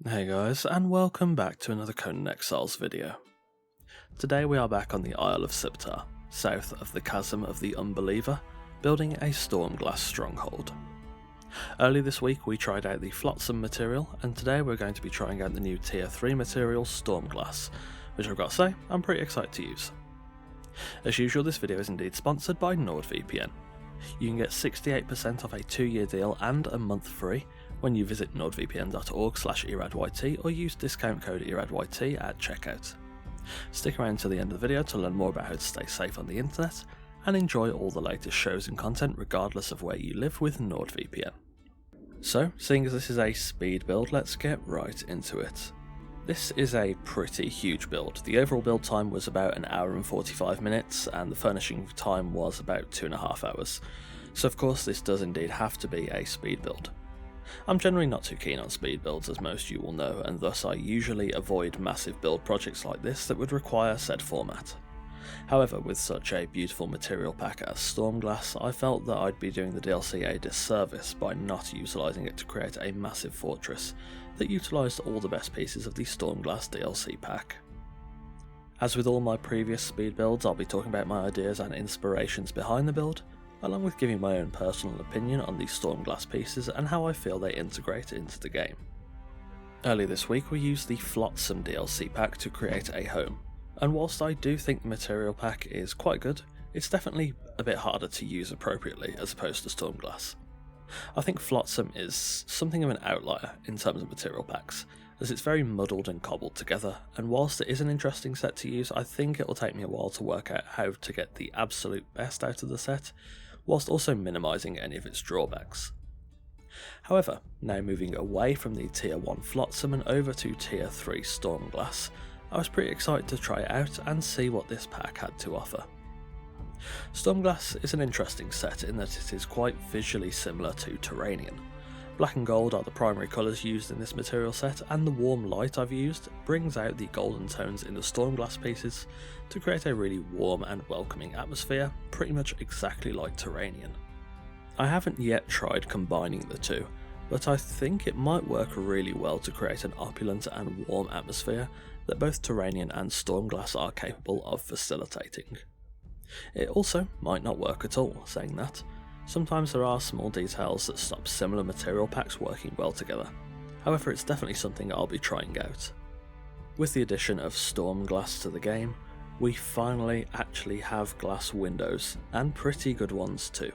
Hey guys, and welcome back to another Conan Exiles video. Today we are back on the Isle of Siptah, south of the Chasm of the Unbeliever, building a Stormglass Stronghold. Early this week we tried out the Flotsam material, and today we're going to be trying out the new Tier 3 material Stormglass, which I've got to say, I'm pretty excited to use. As usual, this video is indeed sponsored by NordVPN. You can get 68% off a 2-year deal and a month free when you visit nordvpn.org/eradyt or use discount code eradyt at checkout. Stick around to the end of the video to learn more about how to stay safe on the internet and enjoy all the latest shows and content regardless of where you live with NordVPN. So, seeing as this is a speed build, let's get right into it. This is a pretty huge build. The overall build time was about 1 hour and 45 minutes and the furnishing time was about 2.5 hours. So of course this does indeed have to be a speed build. I'm generally not too keen on speed builds, as most of you will know, and thus I usually avoid massive build projects like this that would require said format. However, with such a beautiful material pack as Stormglass, I felt that I'd be doing the DLC a disservice by not utilising it to create a massive fortress that utilised all the best pieces of the Stormglass DLC pack. As with all my previous speed builds, I'll be talking about my ideas and inspirations behind the build, along with giving my own personal opinion on the Stormglass pieces and how I feel they integrate into the game. Earlier this week we used the Flotsam DLC pack to create a home, and whilst I do think the material pack is quite good, it's definitely a bit harder to use appropriately as opposed to Stormglass. I think Flotsam is something of an outlier in terms of material packs, as it's very muddled and cobbled together, and whilst it is an interesting set to use, I think it will take me a while to work out how to get the absolute best out of the set, whilst also minimising any of its drawbacks. However, now moving away from the Tier 1 Flotsam and over to Tier 3 Stormglass, I was pretty excited to try it out and see what this pack had to offer. Stormglass is an interesting set in that it is quite visually similar to Turanian. Black and gold are the primary colours used in this material set, and the warm light I've used brings out the golden tones in the Stormglass pieces to create a really warm and welcoming atmosphere, pretty much exactly like Turanian. I haven't yet tried combining the two, but I think it might work really well to create an opulent and warm atmosphere that both Turanian and Stormglass are capable of facilitating. It also might not work at all, saying that. Sometimes there are small details that stop similar material packs working well together. However, it's definitely something I'll be trying out. With the addition of Stormglass to the game, we finally actually have glass windows, and pretty good ones too.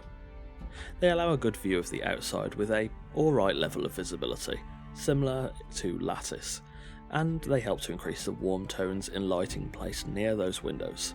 They allow a good view of the outside with a alright level of visibility, similar to lattice, and they help to increase the warm tones in lighting placed near those windows.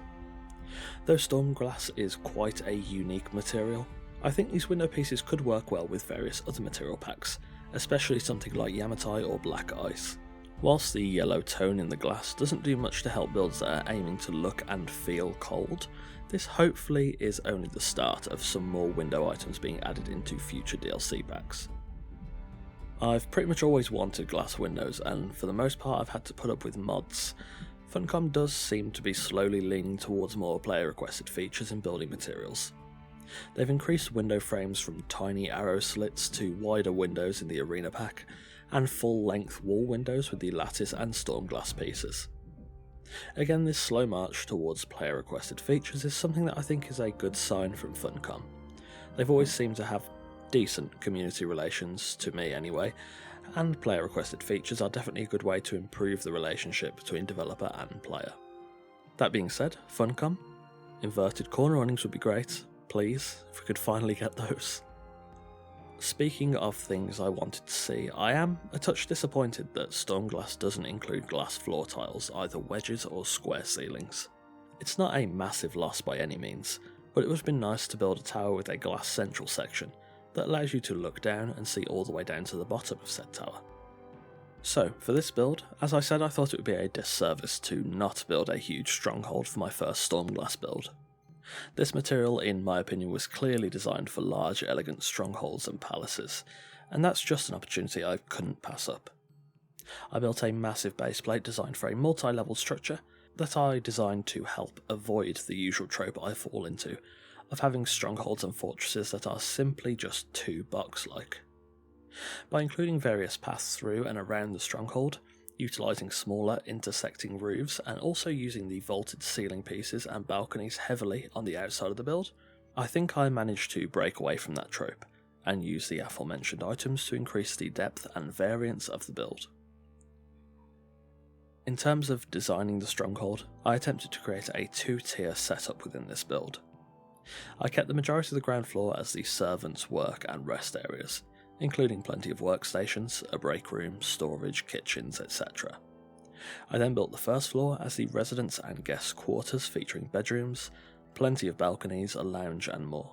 Though Stormglass is quite a unique material, I think these window pieces could work well with various other material packs, especially something like Yamatai or Black Ice. Whilst the yellow tone in the glass doesn't do much to help builds that are aiming to look and feel cold, this hopefully is only the start of some more window items being added into future DLC packs. I've pretty much always wanted glass windows, and for the most part I've had to put up with mods. Funcom does seem to be slowly leaning towards more player requested features in building materials. They've increased window frames from tiny arrow slits to wider windows in the arena pack, and full-length wall windows with the lattice and Stormglass pieces. Again, this slow march towards player-requested features is something that I think is a good sign from Funcom. They've always seemed to have decent community relations, to me anyway, and player-requested features are definitely a good way to improve the relationship between developer and player. That being said, Funcom, inverted corner runnings would be great. Please, if we could finally get those. Speaking of things I wanted to see, I am a touch disappointed that Stormglass doesn't include glass floor tiles, either wedges or square ceilings. It's not a massive loss by any means, but it would have been nice to build a tower with a glass central section that allows you to look down and see all the way down to the bottom of said tower. So, for this build, as I said, I thought it would be a disservice to not build a huge stronghold for my first Stormglass build. This material, in my opinion, was clearly designed for large, elegant strongholds and palaces, and that's just an opportunity I couldn't pass up. I built a massive base plate designed for a multi-level structure that I designed to help avoid the usual trope I fall into of having strongholds and fortresses that are simply just too box-like. By including various paths through and around the stronghold, utilising smaller intersecting roofs and also using the vaulted ceiling pieces and balconies heavily on the outside of the build, I think I managed to break away from that trope and use the aforementioned items to increase the depth and variance of the build. In terms of designing the stronghold, I attempted to create a 2-tier setup within this build. I kept the majority of the ground floor as the servants' work and rest areas, including plenty of workstations, a break room, storage, kitchens, etc. I then built the first floor as the residents and guest quarters featuring bedrooms, plenty of balconies, a lounge and more.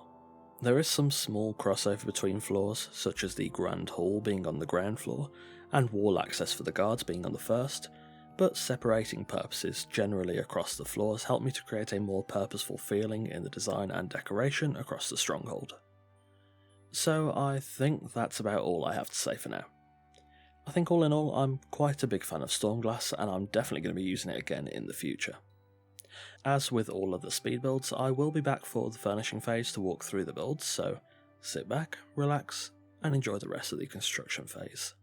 There is some small crossover between floors, such as the Grand Hall being on the ground floor and wall access for the guards being on the first, but separating purposes generally across the floors helped me to create a more purposeful feeling in the design and decoration across the stronghold. So I think that's about all I have to say for now. I think all in all I'm quite a big fan of Stormglass and I'm definitely going to be using it again in the future. As with all other speed builds, I will be back for the furnishing phase to walk through the builds, so sit back, relax, and enjoy the rest of the construction phase.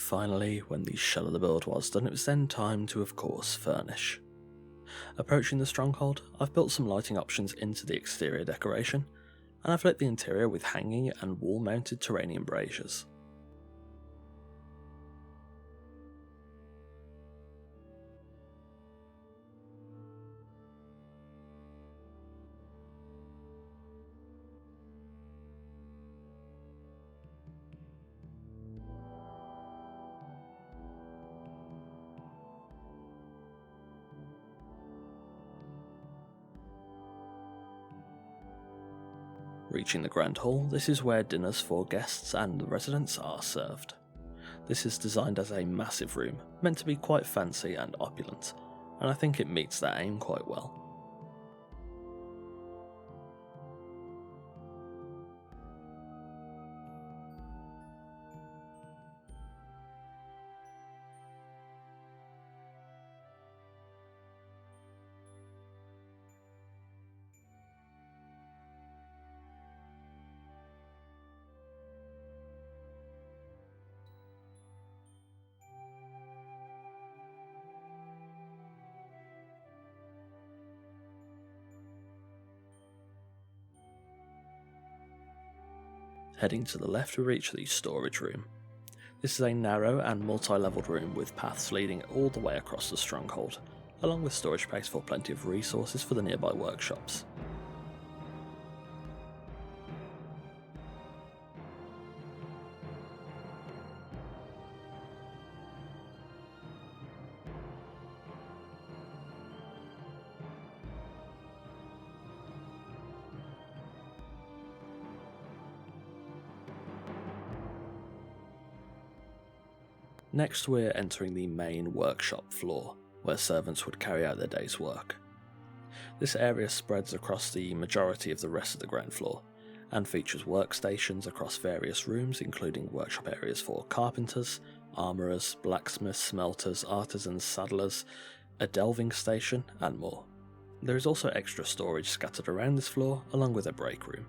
Finally, when the shell of the build was done, it was then time to, of course, furnish. Approaching the stronghold, I've built some lighting options into the exterior decoration, and I've lit the interior with hanging and wall-mounted terranium braziers. Reaching the Grand Hall, this is where dinners for guests and the residents are served. This is designed as a massive room, meant to be quite fancy and opulent, and I think it meets that aim quite well. Heading to the left, we reach the storage room. This is a narrow and multi-levelled room with paths leading all the way across the stronghold, along with storage space for plenty of resources for the nearby workshops. Next, we're entering the main workshop floor, where servants would carry out their day's work. This area spreads across the majority of the rest of the ground floor, and features workstations across various rooms, including workshop areas for carpenters, armourers, blacksmiths, smelters, artisans, saddlers, a delving station, and more. There is also extra storage scattered around this floor, along with a break room.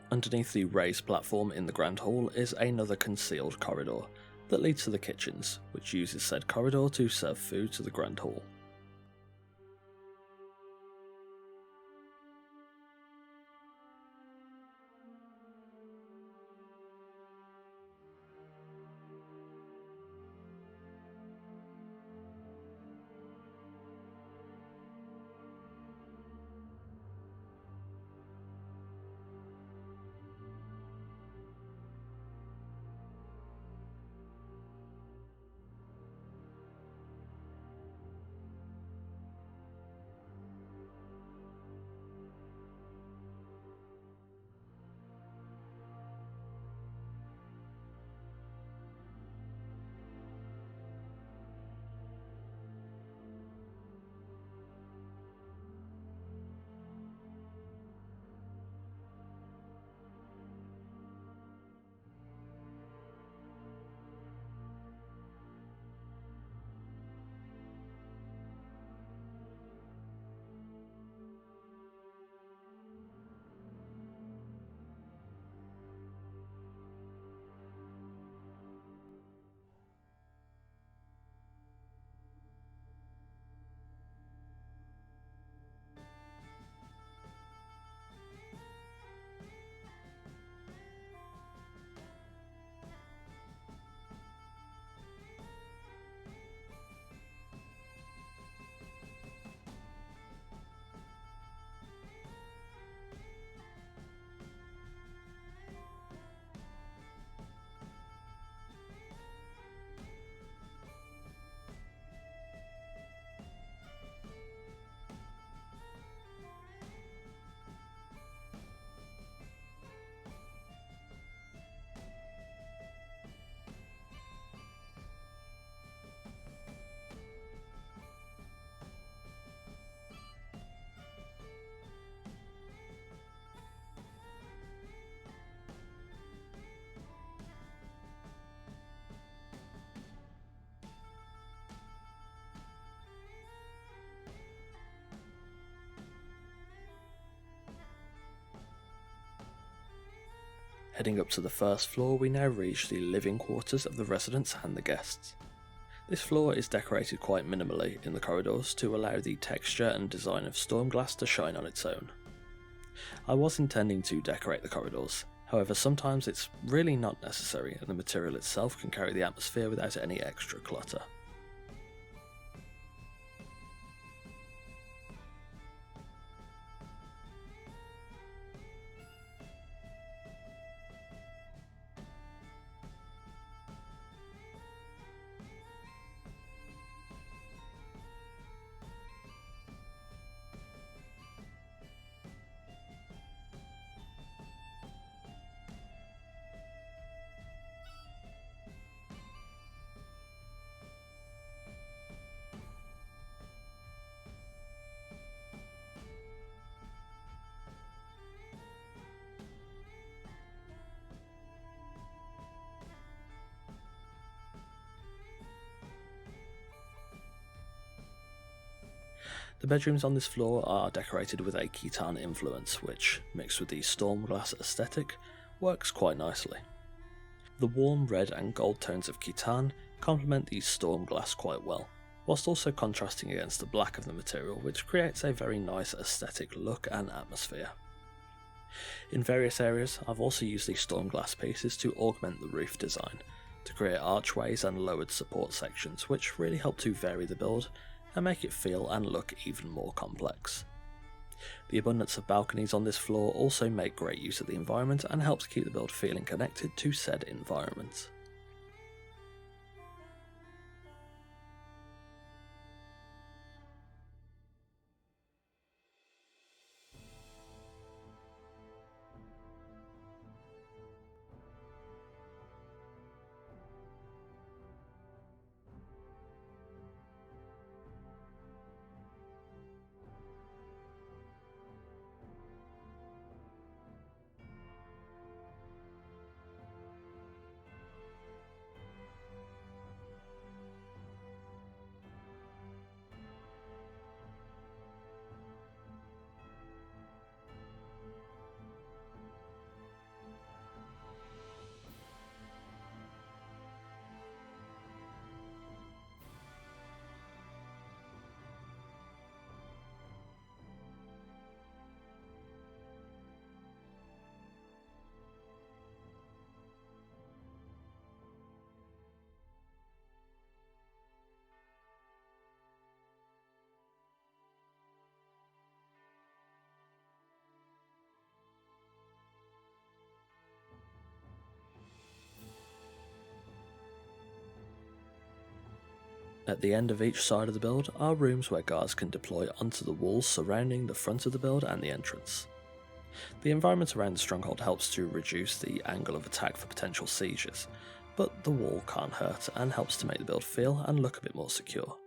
Underneath the raised platform in the Grand Hall is another concealed corridor that leads to the kitchens, which uses said corridor to serve food to the Grand Hall. Heading up to the first floor, we now reach the living quarters of the residents and the guests. This floor is decorated quite minimally in the corridors to allow the texture and design of Stormglass to shine on its own. I was intending to decorate the corridors, however sometimes it's really not necessary and the material itself can carry the atmosphere without any extra clutter. The bedrooms on this floor are decorated with a Khitan influence, which, mixed with the Stormglass aesthetic, works quite nicely. The warm red and gold tones of Khitan complement the Stormglass quite well, whilst also contrasting against the black of the material, which creates a very nice aesthetic look and atmosphere. In various areas, I've also used these Stormglass pieces to augment the roof design, to create archways and lowered support sections, which really help to vary the build and make it feel and look even more complex. The abundance of balconies on this floor also make great use of the environment and helps keep the build feeling connected to said environment. At the end of each side of the build are rooms where guards can deploy onto the walls surrounding the front of the build and the entrance. The environment around the stronghold helps to reduce the angle of attack for potential sieges, but the wall can't hurt and helps to make the build feel and look a bit more secure.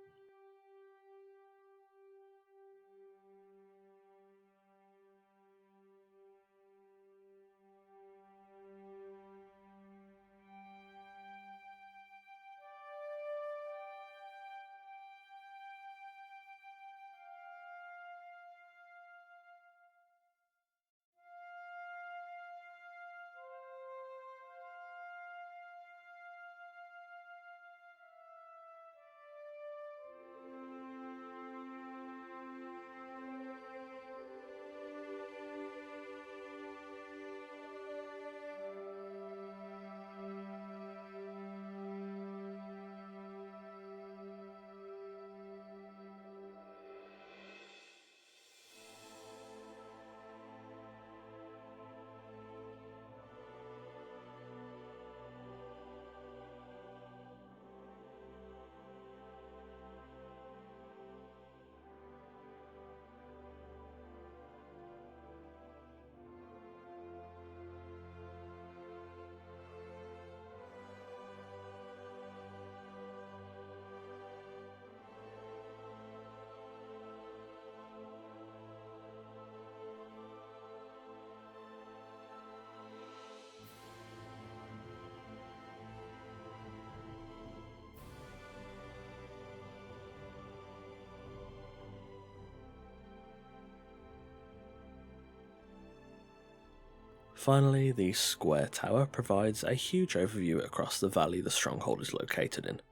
Finally, the square tower provides a huge overview across the valley the stronghold is located in,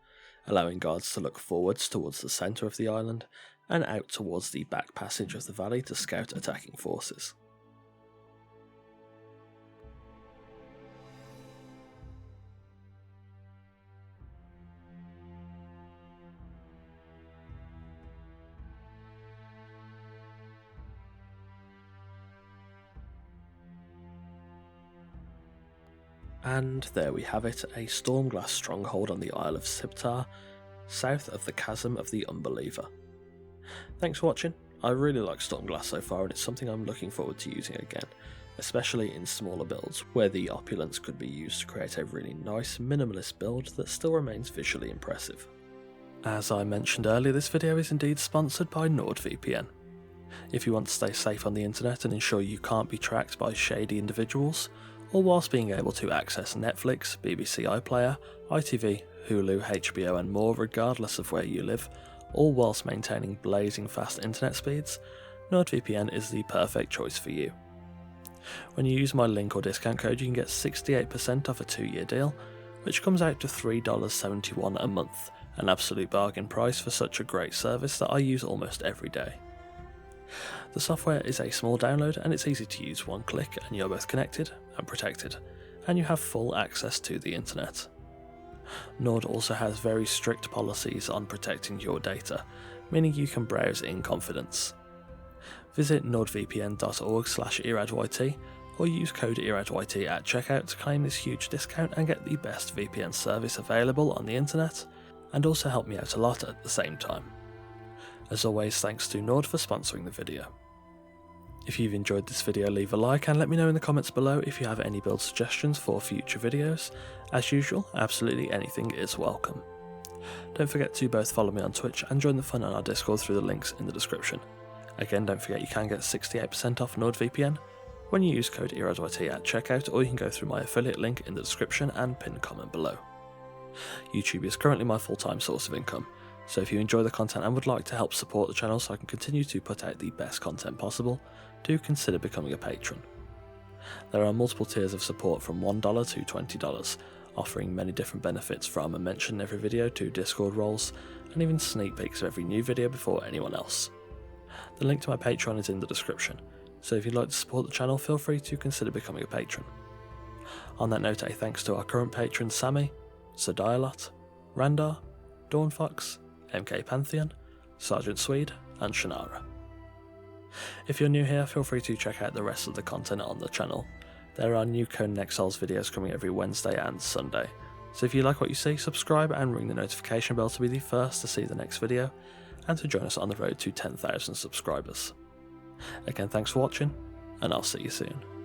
allowing guards to look forwards towards the centre of the island and out towards the back passage of the valley to scout attacking forces. And there we have it, a Stormglass Stronghold on the Isle of Siptah, south of the Chasm of the Unbeliever. Thanks for watching. I really like Stormglass so far, and it's something I'm looking forward to using again, especially in smaller builds where the opulence could be used to create a really nice minimalist build that still remains visually impressive. As I mentioned earlier, this video is indeed sponsored by NordVPN. If you want to stay safe on the internet and ensure you can't be tracked by shady individuals, all whilst being able to access Netflix, BBC iPlayer, ITV, Hulu, HBO and more regardless of where you live, all whilst maintaining blazing fast internet speeds, NordVPN is the perfect choice for you. When you use my link or discount code, you can get 68% off a 2-year deal, which comes out to $3.71 a month, an absolute bargain price for such a great service that I use almost every day. The software is a small download and it's easy to use. One click and you're both connected and protected, and you have full access to the internet. Nord also has very strict policies on protecting your data, meaning you can browse in confidence. Visit nordvpn.org/iradYT or use code iradYT at checkout to claim this huge discount and get the best VPN service available on the internet, and also help me out a lot at the same time. As always, thanks to Nord for sponsoring the video. If you've enjoyed this video, leave a like and let me know in the comments below if you have any build suggestions for future videos. As usual, absolutely anything is welcome. Don't forget to both follow me on Twitch and join the fun on our Discord through the links in the description. Again, don't forget you can get 68% off NordVPN when you use code iradYT at checkout, or you can go through my affiliate link in the description and pinned comment below. YouTube is currently my full-time source of income, so if you enjoy the content and would like to help support the channel so I can continue to put out the best content possible, do consider becoming a patron. There are multiple tiers of support from $1 to $20, offering many different benefits from a mention in every video to Discord roles, and even sneak peeks of every new video before anyone else. The link to my Patreon is in the description, so if you'd like to support the channel, feel free to consider becoming a patron. On that note, a thanks to our current patrons Sammy, Sadialot, Randar, Dawnfox, MK Pantheon, Sergeant Swede, and Shannara. If you're new here, feel free to check out the rest of the content on the channel. There are new Conan Exiles videos coming every Wednesday and Sunday, so if you like what you see, subscribe and ring the notification bell to be the first to see the next video, and to join us on the road to 10,000 subscribers. Again, thanks for watching, and I'll see you soon.